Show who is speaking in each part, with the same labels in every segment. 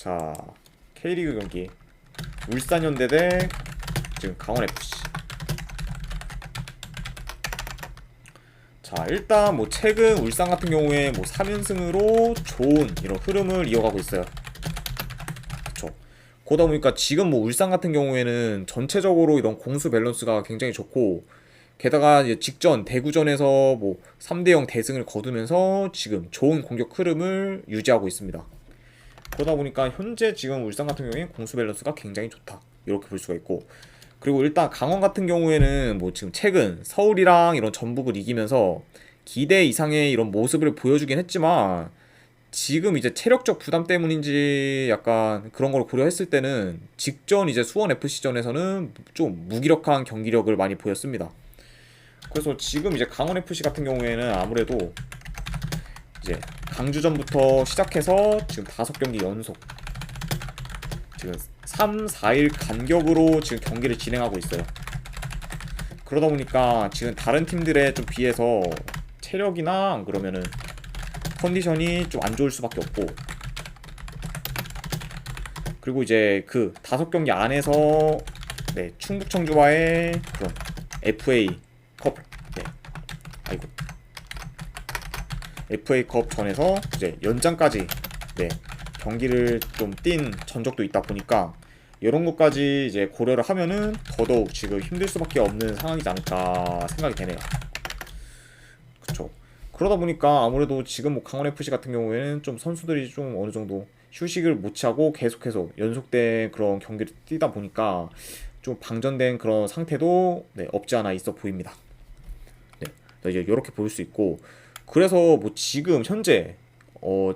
Speaker 1: 자, K리그 경기 울산현대 대 지금 강원FC. 자, 일단 뭐 최근 울산 같은 경우에 뭐 3연승으로 좋은 이런 흐름을 이어가고 있어요. 그쵸. 그러다 보니까 지금 뭐 울산 같은 경우에는 전체적으로 이런 공수 밸런스가 굉장히 좋고, 게다가 이제 직전 대구전에서 뭐 3대0 대승을 거두면서 지금 좋은 공격 흐름을 유지하고 있습니다. 그러다 보니까 현재 지금 울산 같은 경우에 공수 밸런스가 굉장히 좋다, 이렇게 볼 수가 있고, 그리고 일단 강원 같은 경우에는 뭐 지금 최근 서울이랑 이런 전북을 이기면서 기대 이상의 이런 모습을 보여주긴 했지만, 지금 이제 체력적 부담 때문인지 약간 그런 걸 고려했을 때는 직전 이제 수원 FC전에서는 좀 무기력한 경기력을 많이 보였습니다. 그래서 지금 이제 강원 FC 같은 경우에는 아무래도 이제 강주전부터 시작해서 지금 5경기 연속 지금 3, 4일 간격으로 지금 경기를 진행하고 있어요. 그러다 보니까 지금 다른 팀들에 좀 비해서 체력이나 안 그러면은 컨디션이 좀 안 좋을 수밖에 없고, 그리고 이제 그 5경기 안에서 네, 충북 청주와의 그런 FA 컵, 네, 아이고, FA컵 전에서 이제 연장까지 네, 경기를 좀 뛴 전적도 있다 보니까 이런 것까지 이제 고려를 하면은 더더욱 지금 힘들 수밖에 없는 상황이지 않을까 생각이 되네요. 그쵸. 그러다 보니까 아무래도 지금 뭐 강원 FC 같은 경우에는 좀 선수들이 좀 어느 정도 휴식을 못 취하고 계속해서 연속된 그런 경기를 뛰다 보니까 좀 방전된 그런 상태도 네, 없지 않아 있어 보입니다. 네, 이제 이렇게 볼 수 있고, 그래서 뭐 지금 현재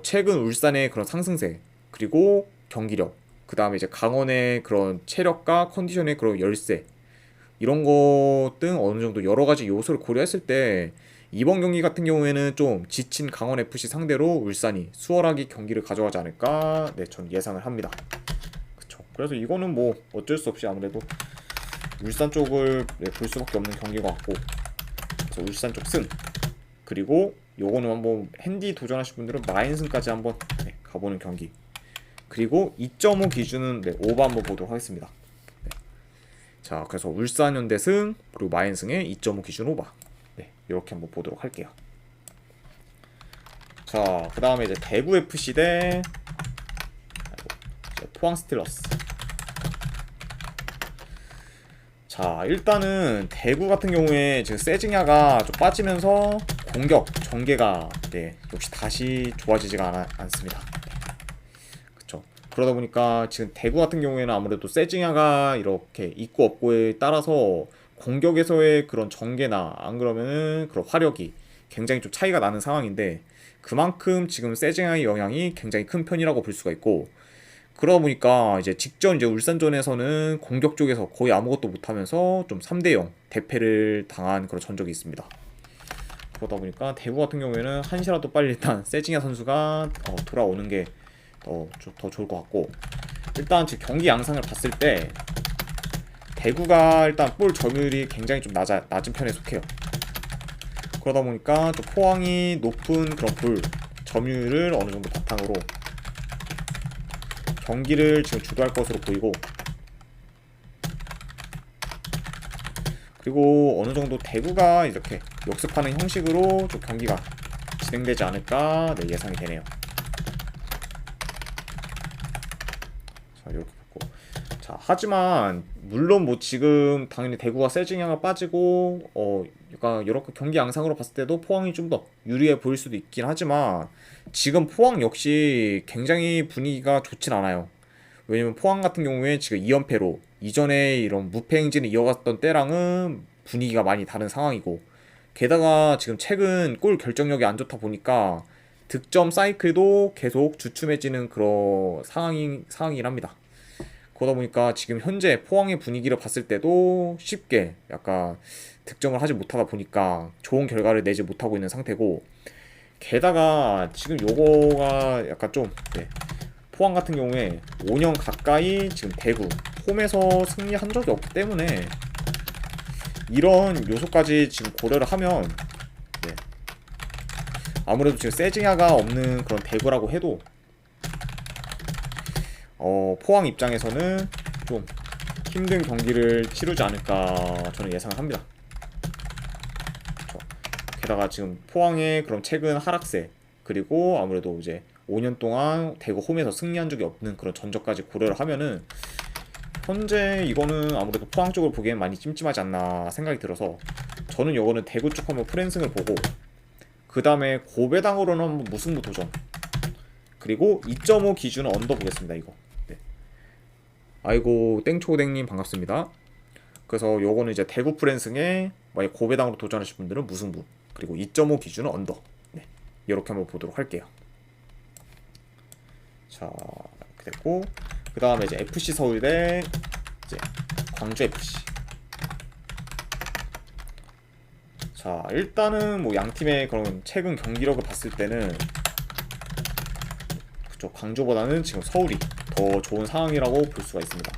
Speaker 1: 최근 울산의 그런 상승세, 그리고 경기력, 그 다음에 이제 강원의 그런 체력과 컨디션의 그런 열세, 이런 것 등 어느 정도 여러 가지 요소를 고려했을 때 이번 경기 같은 경우에는 좀 지친 강원 FC 상대로 울산이 수월하게 경기를 가져가지 않을까, 네, 전 예상을 합니다. 그쵸. 그래서 이거는 뭐 어쩔 수 없이 아무래도 울산 쪽을 네, 볼 수밖에 없는 경기인 것 같고, 그래서 울산 쪽 승, 그리고 요거는 한번 핸디 도전하실 분들은 마인승까지 한번 네, 가보는 경기, 그리고 2.5 기준은 네, 오버 한번 보도록 하겠습니다. 네. 자, 그래서 울산현대 승, 그리고 마인승의 2.5 기준 오버, 네, 이렇게 한번 보도록 할게요. 자, 그 다음에 이제 대구FC 대 포항스틸러스. 자, 일단은 대구 같은 경우에 지금 세징야가 좀 빠지면서 공격 전개가 네, 역시 다시 좋아지지가 않습니다. 그쵸. 그러다 보니까 지금 대구 같은 경우에는 아무래도 세징야가 이렇게 있고 없고에 따라서 공격에서의 그런 전개나 안 그러면은 그런 화력이 굉장히 좀 차이가 나는 상황인데, 그만큼 지금 세징야의 영향이 굉장히 큰 편이라고 볼 수가 있고, 그러다 보니까 이제 직전 이제 울산전에서는 공격 쪽에서 거의 아무것도 못하면서 좀 3대0 대패를 당한 그런 전적이 있습니다. 그러다 보니까 대구 같은 경우에는 한시라도 빨리 일단 세징야 선수가 돌아오는 게 더 좋을 것 같고, 일단 지금 경기 양상을 봤을 때 대구가 일단 볼 점유율이 굉장히 좀 낮은 편에 속해요. 그러다 보니까 좀 포항이 높은 그런 볼 점유율을 어느 정도 바탕으로 경기를 지금 주도할 것으로 보이고, 그리고 어느 정도 대구가 이렇게 역습하는 형식으로 좀 경기가 진행되지 않을까, 네, 예상이 되네요. 자, 이렇게 봤고, 자, 하지만 물론 뭐 지금 당연히 대구가 세징야가 빠지고 그러니까 이렇게 경기 양상으로 봤을 때도 포항이 좀 더 유리해 보일 수도 있긴 하지만, 지금 포항 역시 굉장히 분위기가 좋진 않아요. 왜냐면 포항 같은 경우에 지금 2연패로 이전에 이런 무패 행진을 이어갔던 때랑은 분위기가 많이 다른 상황이고, 게다가 지금 최근 골 결정력이 안 좋다 보니까 득점 사이클도 계속 주춤해지는 그런 상황이긴 합니다. 그러다 보니까 지금 현재 포항의 분위기를 봤을 때도 쉽게 약간 득점을 하지 못하다 보니까 좋은 결과를 내지 못하고 있는 상태고, 게다가 지금 요거가 약간 좀 네, 포항 같은 경우에 5년 가까이 지금 대구 홈에서 승리한 적이 없기 때문에 이런 요소까지 지금 고려를 하면 네, 아무래도 지금 세징야가 없는 그런 대구라고 해도 포항 입장에서는 좀 힘든 경기를 치르지 않을까 저는 예상을 합니다. 그쵸. 게다가 지금 포항의 그런 최근 하락세, 그리고 아무래도 이제 5년 동안 대구 홈에서 승리한 적이 없는 그런 전적까지 고려를 하면은 현재 이거는 아무래도 포항 쪽을 보기엔 많이 찜찜하지 않나 생각이 들어서 저는 이거는 대구 쪽 한번 프랜승을 보고, 그 다음에 고배당으로는 한번 무승부 도전, 그리고 2.5 기준은 언더 보겠습니다. 이거. 네. 아이고 땡초땡님 반갑습니다. 그래서 요거는 이제 대구 프랜승에 만약 고배당으로 도전하실 분들은 무승부, 그리고 2.5 기준은 언더. 네. 이렇게 한번 보도록 할게요. 자, 이렇게 됐고, 그 다음에 이제 FC 서울 대 이제 광주 FC. 자, 일단은 뭐 양 팀의 그런 최근 경기력을 봤을 때는 그쪽 광주보다는 지금 서울이 더 좋은 상황이라고 볼 수가 있습니다.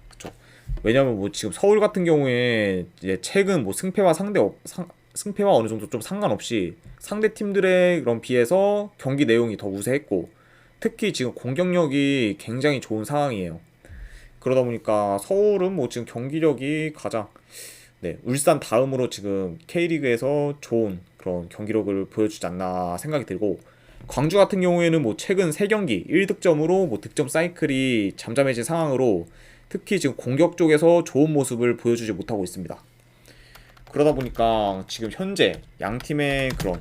Speaker 1: 그쵸. 왜냐면 뭐 지금 서울 같은 경우에 이제 최근 뭐 승패와 어느 정도 좀 상관없이 상대 팀들의 그런 비해서 경기 내용이 더 우세했고, 특히 지금 공격력이 굉장히 좋은 상황이에요. 그러다 보니까 서울은 뭐 지금 경기력이 가장, 네, 울산 다음으로 지금 K리그에서 좋은 그런 경기력을 보여주지 않나 생각이 들고, 광주 같은 경우에는 뭐 최근 3경기 1득점으로 뭐 득점 사이클이 잠잠해진 상황으로 특히 지금 공격 쪽에서 좋은 모습을 보여주지 못하고 있습니다. 그러다 보니까 지금 현재 양 팀의 그런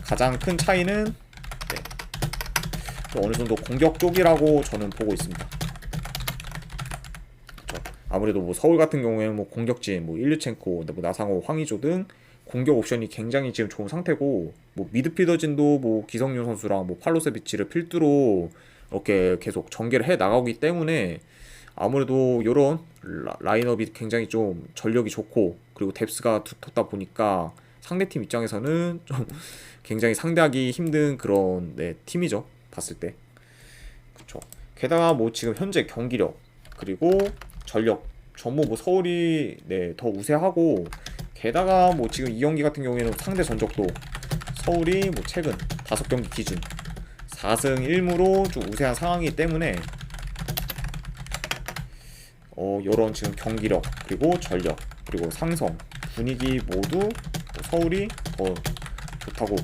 Speaker 1: 가장 큰 차이는, 네, 어느 정도 공격 쪽이라고 저는 보고 있습니다. 그렇죠. 아무래도 뭐 서울 같은 경우에는 뭐 공격진 뭐 일류첸코, 뭐 나상호, 황의조 등 공격 옵션이 굉장히 지금 좋은 상태고, 뭐 미드필더진도 뭐 기성용 선수랑 뭐 팔로세비치를 필두로 이렇게 계속 전개를 해 나가기 때문에 아무래도 이런 라인업이 굉장히 좀 전력이 좋고, 그리고 뎁스가 두텁다 보니까 상대팀 입장에서는 좀 굉장히 상대하기 힘든 그런, 네, 팀이죠. 봤을 때. 그쵸. 게다가 뭐 지금 현재 경기력, 그리고 전력 전부 뭐 서울이, 네, 더 우세하고, 게다가 뭐 지금 이 경기 같은 경우에는 상대 전적도 서울이 뭐 최근 5경기 기준 4승 1무로 좀 우세한 상황이기 때문에 요런 지금 경기력, 그리고 전력, 그리고 상성, 분위기 모두 뭐 서울이 더 좋다고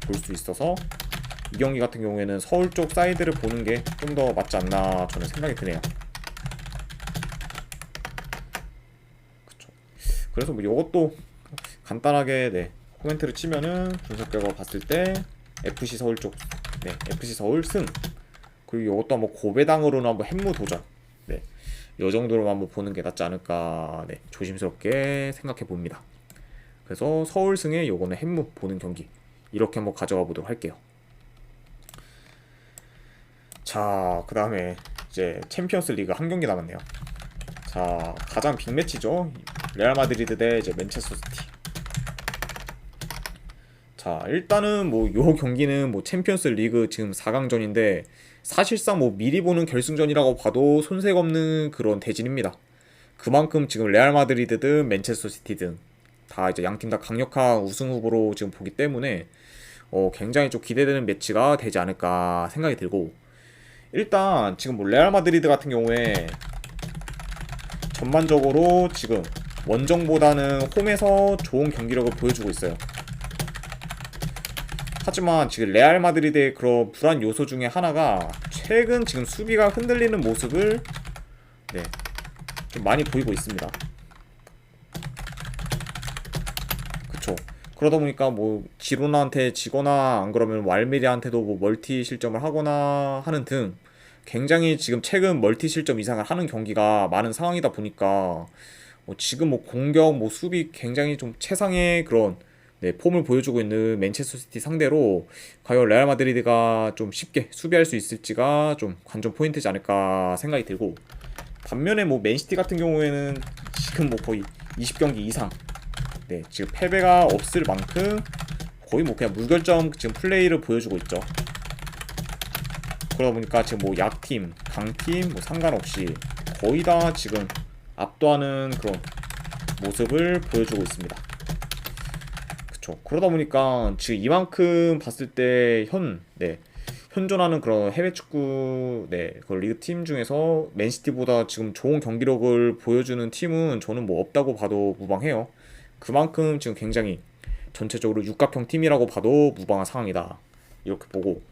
Speaker 1: 볼 수 있어서 이 경기 같은 경우에는 서울 쪽 사이드를 보는 게 좀 더 맞지 않나 저는 생각이 드네요. 그쵸. 그래서 뭐 요것도 간단하게, 네, 코멘트를 치면은 분석 결과 봤을 때 FC 서울 쪽, 네, FC 서울 승, 그리고 요것도 한번 고배당으로는 한번 햄무 도전, 네, 요 정도로만 한번 보는 게 낫지 않을까, 네, 조심스럽게 생각해 봅니다. 그래서 서울 승에 요거는 햄무 보는 경기 이렇게 한번 가져가 보도록 할게요. 자, 그 다음에 이제 챔피언스 리그 한 경기 남았네요. 자, 가장 빅매치죠. 레알 마드리드 대 이제 맨체스터 시티. 자, 일단은 뭐 요 경기는 뭐 챔피언스 리그 지금 4강전인데 사실상 뭐 미리 보는 결승전이라고 봐도 손색 없는 그런 대진입니다. 그만큼 지금 레알 마드리드든 맨체스터 시티든 다 이제 양팀 다 강력한 우승 후보로 지금 보기 때문에 굉장히 좀 기대되는 매치가 되지 않을까 생각이 들고, 일단 지금 뭐 레알 마드리드 같은 경우에 전반적으로 지금 원정보다는 홈에서 좋은 경기력을 보여주고 있어요. 하지만 지금 레알 마드리드의 그런 불안 요소 중에 하나가 최근 지금 수비가 흔들리는 모습을, 네, 좀 많이 보이고 있습니다. 그쵸. 그러다 보니까 뭐 지로나한테 지거나 안 그러면 왈메리아한테도 뭐 멀티 실점을 하거나 하는 등 굉장히 지금 최근 멀티 실점 이상을 하는 경기가 많은 상황이다 보니까 지금 뭐 공격 뭐 수비 굉장히 좀 최상의 그런, 네, 폼을 보여주고 있는 맨체스터 시티 상대로 과연 레알 마드리드가 좀 쉽게 수비할 수 있을지가 좀 관전 포인트지 않을까 생각이 들고, 반면에 뭐 맨시티 같은 경우에는 지금 뭐 거의 20경기 이상, 네, 지금 패배가 없을 만큼 거의 뭐 그냥 무결점 지금 플레이를 보여주고 있죠. 그러다 보니까 지금 뭐 약팀, 강팀 뭐 상관없이 거의 다 지금 압도하는 그런 모습을 보여주고 있습니다. 그쵸. 그러다 보니까 지금 이만큼 봤을 때 네, 현존하는 그런 해외 축구 그 리그 팀 중에서 맨시티보다 지금 좋은 경기력을 보여주는 팀은 저는 뭐 없다고 봐도 무방해요. 그만큼 지금 굉장히 전체적으로 육각형 팀이라고 봐도 무방한 상황이다. 이렇게 보고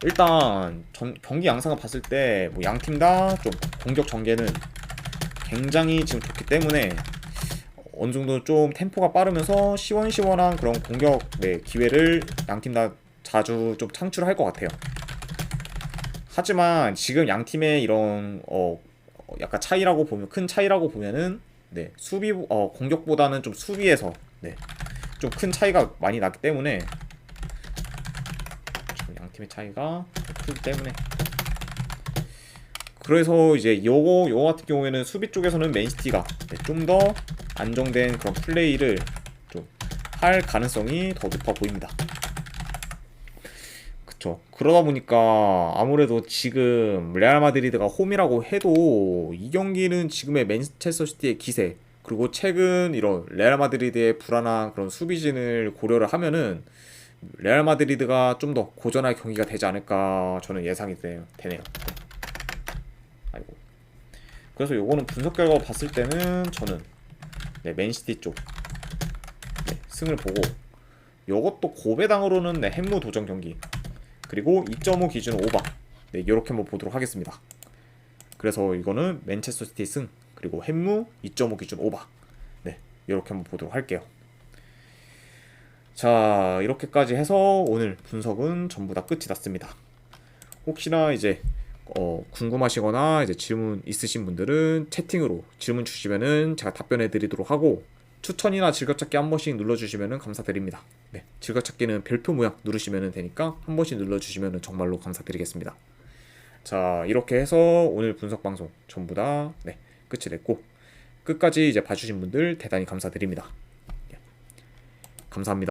Speaker 1: 일단 경기 양상을 봤을 때 뭐 양 팀 다 좀 공격 전개는 굉장히 지금 좋기 때문에 어느 정도 좀 템포가 빠르면서 시원시원한 그런 공격 기회를 양 팀 다 자주 좀 창출할 것 같아요. 하지만 지금 양 팀의 이런 약간 차이라고 보면 큰 차이라고 보면은 수비 공격보다는 좀 수비에서 좀 큰 차이가 많이 나기 때문에 양 팀의 차이가 크기 때문에 그래서 이제 요거 같은 경우에는 수비 쪽에서는 맨시티가 좀 더 안정된 그런 플레이를 좀 할 가능성이 더 높아 보입니다. 그쵸. 그러다 보니까 아무래도 지금 레알 마드리드가 홈이라고 해도 이 경기는 지금의 맨체스터 시티의 기세 그리고 최근 이런 레알 마드리드의 불안한 그런 수비진을 고려를 하면은 레알 마드리드가 좀 더 고전할 경기가 되지 않을까 저는 예상이 되네요. 아이고. 그래서 요거는 분석 결과 봤을 때는 저는 맨시티 쪽 승을 보고 요것도 고배당으로는 햄무 도전 경기 그리고 2.5 기준 오바 요렇게 한번 보도록 하겠습니다. 그래서 이거는 맨체스터 시티 승 그리고 햄무 2.5 기준 오바 요렇게 한번 보도록 할게요. 자, 이렇게까지 해서 오늘 분석은 전부 다 끝이 났습니다. 혹시나 이제 궁금하시거나 이제 질문 있으신 분들은 채팅으로 질문 주시면은 제가 답변해 드리도록 하고 추천이나 즐겨찾기 한 번씩 눌러주시면 감사드립니다. 즐겨찾기는 별표 모양 누르시면 되니까 한 번씩 눌러주시면 정말로 감사드리겠습니다. 자, 이렇게 해서 오늘 분석 방송 전부 다 끝이 냈고 끝까지 이제 봐주신 분들 대단히 감사드립니다. 감사합니다.